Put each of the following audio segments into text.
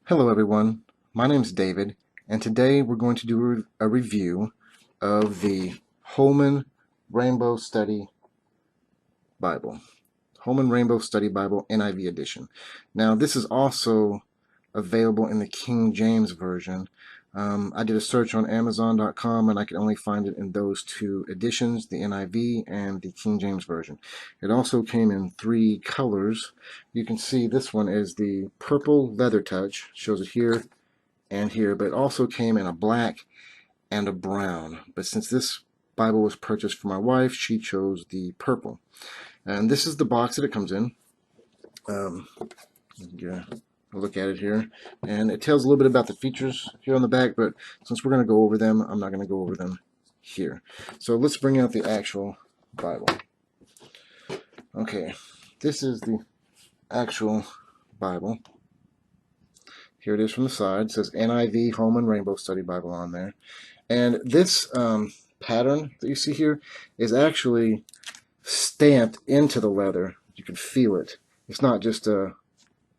Hello everyone, my name is David, and today we're going to do a review of the Holman Rainbow Study Bible. Holman Rainbow Study Bible NIV edition. Now this is also available in the King James Version. I did a search on Amazon.com and I could only find it in those two editions, the NIV and the King James Version. It also came in 3 colors. You can see this one is the purple leather touch, shows it here and here, but it also came in a black and a brown. But since this Bible was purchased for my wife, she chose the purple. And this is the box that it comes in. Look at it here, and it tells a little bit about the features here on the back, but since we're going to go over them, I'm not going to go over them here. So let's bring out the actual Bible. Okay, this is the actual Bible. Here it is from the side. It says NIV Holman Rainbow Study Bible on there. And this pattern that you see here is actually stamped into the leather. You can feel it. It's not just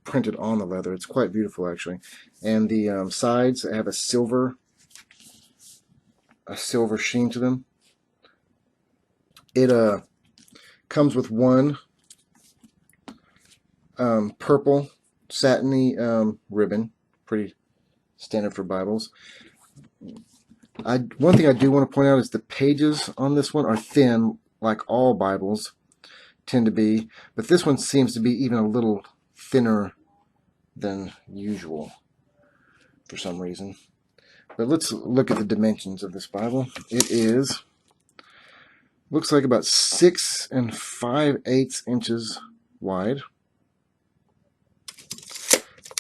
printed on the leather. It's quite beautiful actually. And the sides have a silver sheen to them. It comes with one purple satiny ribbon, pretty standard for Bibles. One thing I do want to point out is the pages on this one are thin, like all Bibles tend to be, but this one seems to be even a little thinner than usual for some reason. But let's look at the dimensions of this Bible. It looks like about 6 5/8 inches wide.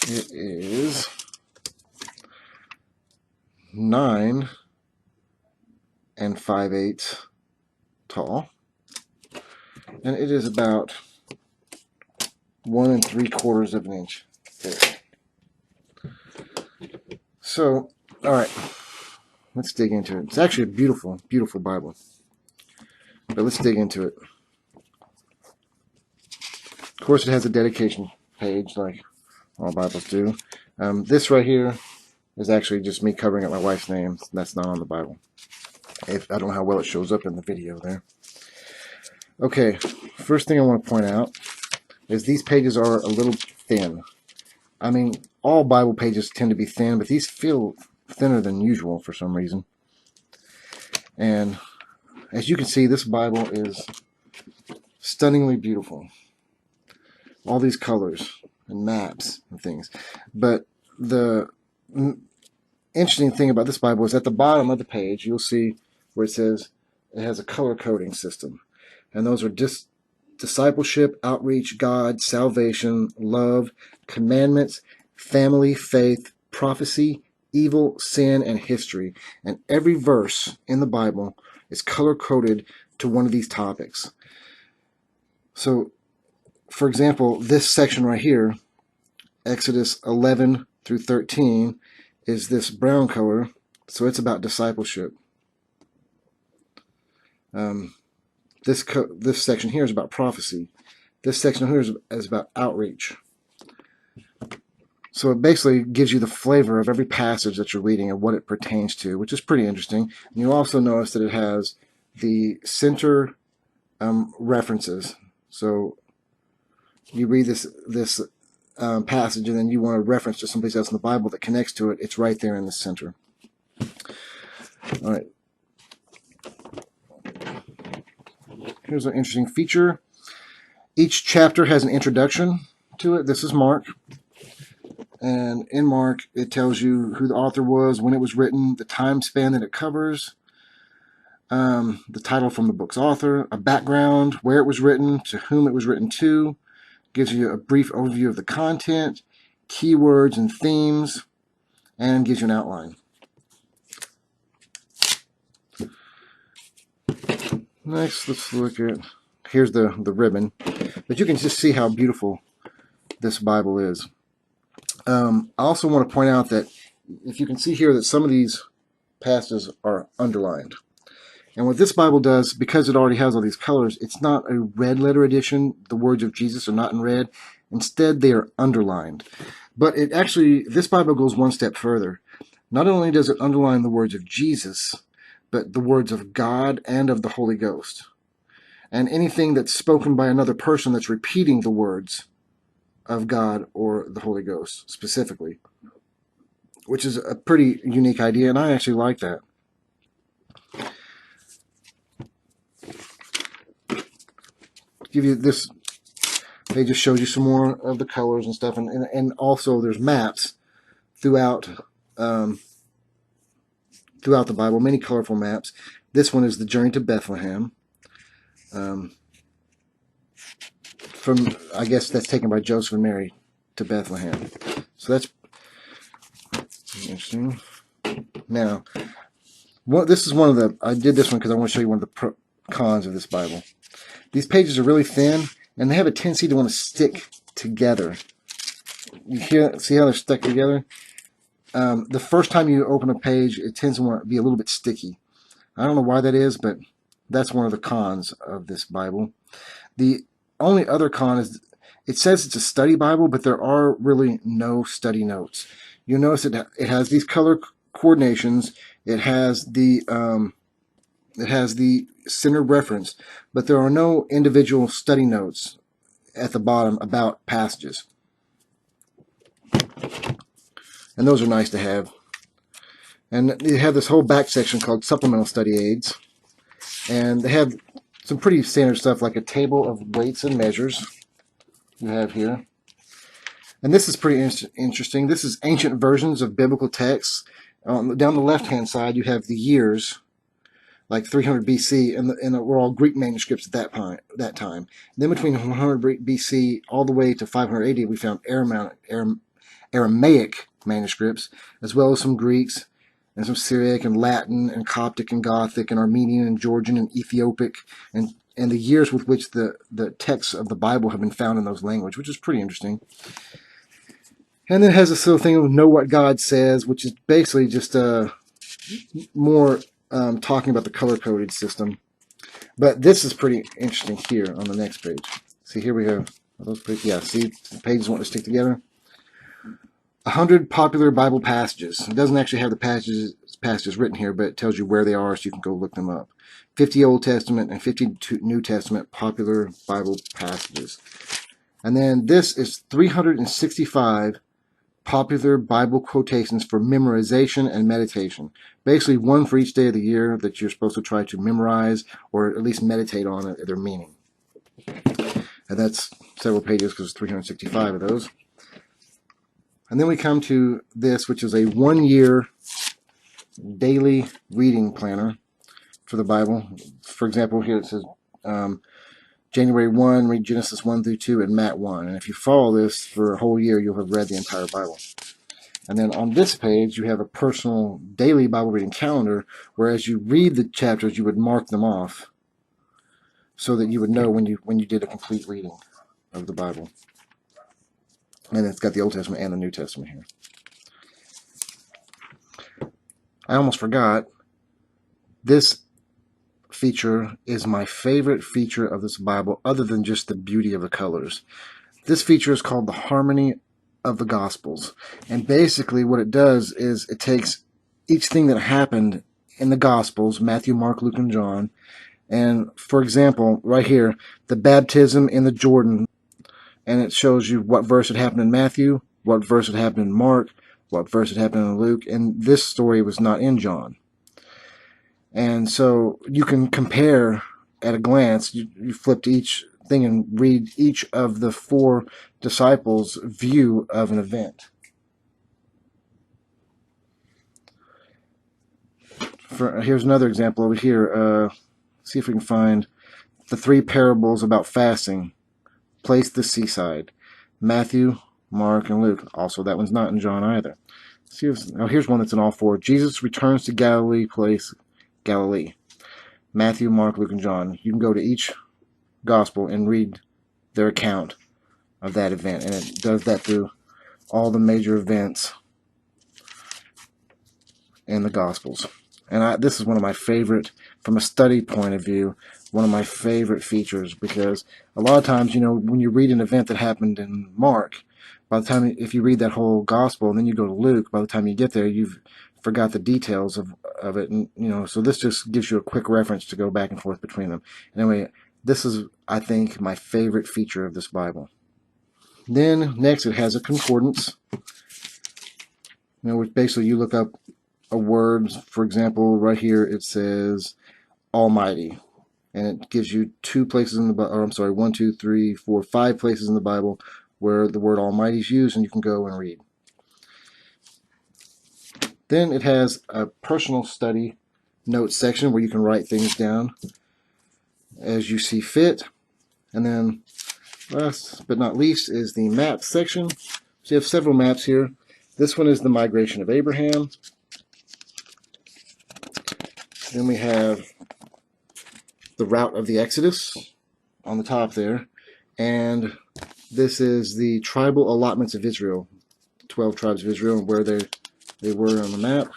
It is 9 5/8 tall, and it is about 1 3/4 of an inch thick. So, all right, let's dig into it. It's actually a beautiful, beautiful Bible, but let's dig into it. Of course, it has a dedication page, like all Bibles do. This right here is actually just me covering up my wife's name. That's not on the Bible. I don't know how well it shows up in the video there. Okay, first thing I want to point out is these pages are a little thin. I mean, all Bible pages tend to be thin, but these feel thinner than usual for some reason. And as you can see, this Bible is stunningly beautiful. All these colors and maps and things. But the interesting thing about this Bible is at the bottom of the page, you'll see where it says it has a color coding system. And those are discipleship, outreach, God, salvation, love, commandments, family, faith, prophecy, evil, sin, and history. And every verse in the Bible is color-coded to one of these topics. So, for example, this section right here, Exodus 11 through 13, is this brown color, so it's about discipleship. This section here is about prophecy. This section here is about outreach. So it basically gives you the flavor of every passage that you're reading and what it pertains to, which is pretty interesting. And you'll also notice that it has the center references. So you read this passage and then you want to reference to someplace else in the Bible that connects to it. It's right there in the center. All right. Here's an interesting feature. Each chapter has an introduction to it. This is Mark. And in Mark, it tells you who the author was, when it was written, the time span that it covers, the title from the book's author, a background, where it was written, to whom it was written to, gives you a brief overview of the content, keywords and themes, and gives you an outline. Next, let's look at, here's the ribbon, but you can just see how beautiful this Bible is. I also want to point out that if you can see here that some of these passages are underlined. And what this Bible does, because it already has all these colors, it's not a red letter edition. The words of Jesus are not in red. Instead, they are underlined. But it actually, this Bible goes one step further. Not only does it underline the words of Jesus, but the words of God and of the Holy Ghost. And anything that's spoken by another person that's repeating the words of God or the Holy Ghost specifically, which is a pretty unique idea, and I actually like that. Give you this, they just showed you some more of the colors and stuff, and also there's maps throughout throughout the Bible, many colorful maps. This one is the journey to Bethlehem. From, I guess that's taken by Joseph and Mary to Bethlehem. So that's interesting. Now, this is one of the, I did this one because I want to show you one of the cons of this Bible. These pages are really thin, and they have a tendency to want to stick together. You see how they're stuck together? The first time you open a page, it tends to want to be a little bit sticky. I don't know why that is, but that's one of the cons of this Bible. The only other con is it says it's a study Bible, but there are really no study notes. You'll notice it has these color coordinations. It has the center reference, but there are no individual study notes at the bottom about passages. And those are nice to have. And they have this whole back section called Supplemental Study Aids. And they have some pretty standard stuff like a table of weights and measures you have here. And this is pretty interesting. This is ancient versions of biblical texts. Down the left-hand side, you have the years, like 300 BC, and were all Greek manuscripts at that time. Then between 100 BC all the way to 580, we found Aramaic manuscripts, as well as some Greeks, and some Syriac and Latin and Coptic and Gothic and Armenian and Georgian and Ethiopic, and the years with which the texts of the Bible have been found in those languages, which is pretty interesting. And then it has this little thing of Know What God Says, which is basically just more talking about the color-coded system. But this is pretty interesting here on the next page. See, here we have, are those pretty, yeah, see, the pages want to stick together. 100 popular Bible passages. It doesn't actually have the passages written here, but it tells you where they are so you can go look them up. 50 Old Testament and 50 New Testament popular Bible passages. And then this is 365 popular Bible quotations for memorization and meditation. Basically one for each day of the year that you're supposed to try to memorize or at least meditate on their meaning. And that's several pages because there's 365 of those. And then we come to this, which is a 1-year daily reading planner for the Bible. For example, here it says January 1, read Genesis 1 through 2 and Matt 1. And if you follow this for a whole year, you'll have read the entire Bible. And then on this page, you have a personal daily Bible reading calendar, where as you read the chapters, you would mark them off so that you would know when you did a complete reading of the Bible. And it's got the Old Testament and the New Testament here. I almost forgot. This feature is my favorite feature of this Bible, other than just the beauty of the colors. This feature is called the Harmony of the Gospels. And basically what it does is it takes each thing that happened in the Gospels, Matthew, Mark, Luke, and John. And for example, right here, the baptism in the Jordan. And it shows you what verse had happened in Matthew, what verse had happened in Mark, what verse had happened in Luke, and this story was not in John. And so you can compare at a glance, you flip to each thing and read each of the 4 disciples' view of an event. Here's another example over here. See if we can find the 3 parables about fasting. Place the seaside. Matthew, Mark, and Luke. Also, that one's not in John either. Here's one that's in all 4. Jesus returns to Galilee, place Galilee. Matthew, Mark, Luke, and John. You can go to each gospel and read their account of that event. And it does that through all the major events in the gospels. And this is one of my favorite, from a study point of view, one of my favorite features, because a lot of times, when you read an event that happened in Mark, by the time, if you read that whole gospel and then you go to Luke, by the time you get there, you've forgot the details of it. And, so this just gives you a quick reference to go back and forth between them. Anyway, this is, I think, my favorite feature of this Bible. Then next it has a concordance, which basically you look up a word. For example, right here it says Almighty, and it gives you 2 places in the Bible, or I'm sorry, 1, 2, 3, 4, 5 places in the Bible where the word Almighty is used, and you can go and read. Then it has a personal study notes section where you can write things down as you see fit. And then last but not least is the map section. So you have several maps here. This one is the migration of Abraham. Then we have the route of the Exodus on the top there. And this is the tribal allotments of Israel, 12 tribes of Israel, and where they were on the map.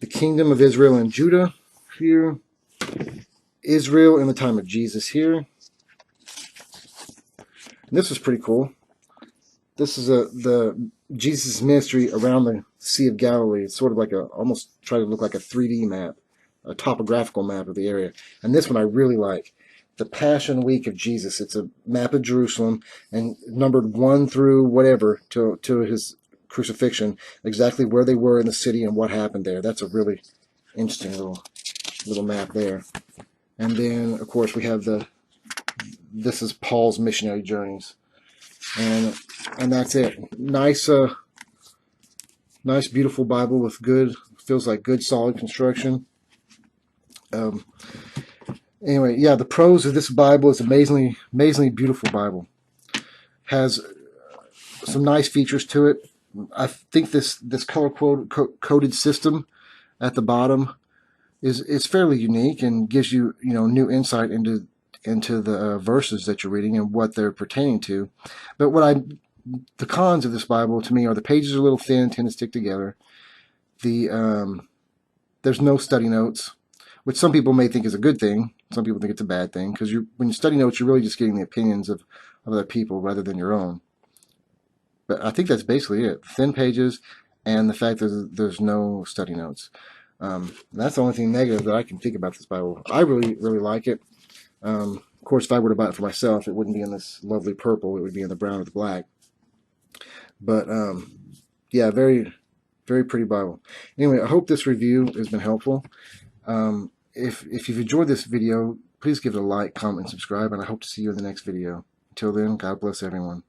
The kingdom of Israel and Judah here. Israel in the time of Jesus here. And this was pretty cool. This is the Jesus' ministry around the Sea of Galilee. It's sort of like almost try to look like a 3D map, a topographical map of the area. And this one I really like. The Passion Week of Jesus. It's a map of Jerusalem and numbered 1 through whatever to his crucifixion, exactly where they were in the city and what happened there. That's a really interesting little map there. And then, of course, we have this is Paul's missionary journeys. And that's it. Nice, beautiful Bible with feels like good, solid construction. Anyway, yeah, the prose of this Bible is amazingly beautiful Bible. Has some nice features to it. I think this color coded system at the bottom is fairly unique and gives you new insight into the verses that you're reading and what they're pertaining to. But the cons of this Bible to me are the pages are a little thin, tend to stick together. There's no study notes, which some people may think is a good thing. Some people think it's a bad thing, because when you study notes, you're really just getting the opinions of other people rather than your own. But I think that's basically it. Thin pages and the fact that there's no study notes. That's the only thing negative that I can think about this Bible. I really, really like it. Of course, if I were to buy it for myself, it wouldn't be in this lovely purple. It would be in the brown or the black. But, yeah, very, very pretty Bible. Anyway, I hope this review has been helpful. If you've enjoyed this video, please give it a like, comment, and subscribe, and I hope to see you in the next video. Until then, God bless everyone.